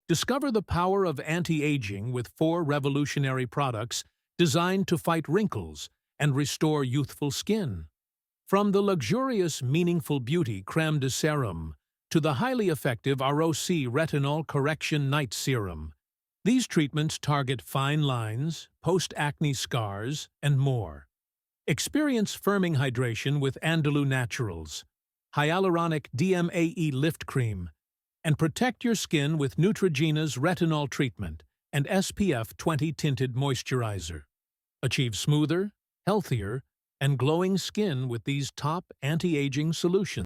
Discover the power of anti-aging with 4 revolutionary products designed to fight wrinkles and restore youthful skin. From the luxurious Meaningful Beauty Crème de Serum to the highly effective ROC Retinol Correction Night Serum, these treatments target fine lines, post-acne scars, and more. Experience firming hydration with Andalou Naturals, Hyaluronic DMAE Lift Cream, and protect your skin with Neutrogena's Retinol Treatment and SPF 20 Tinted Moisturizer. Achieve smoother, healthier, and glowing skin with these top anti-aging solutions.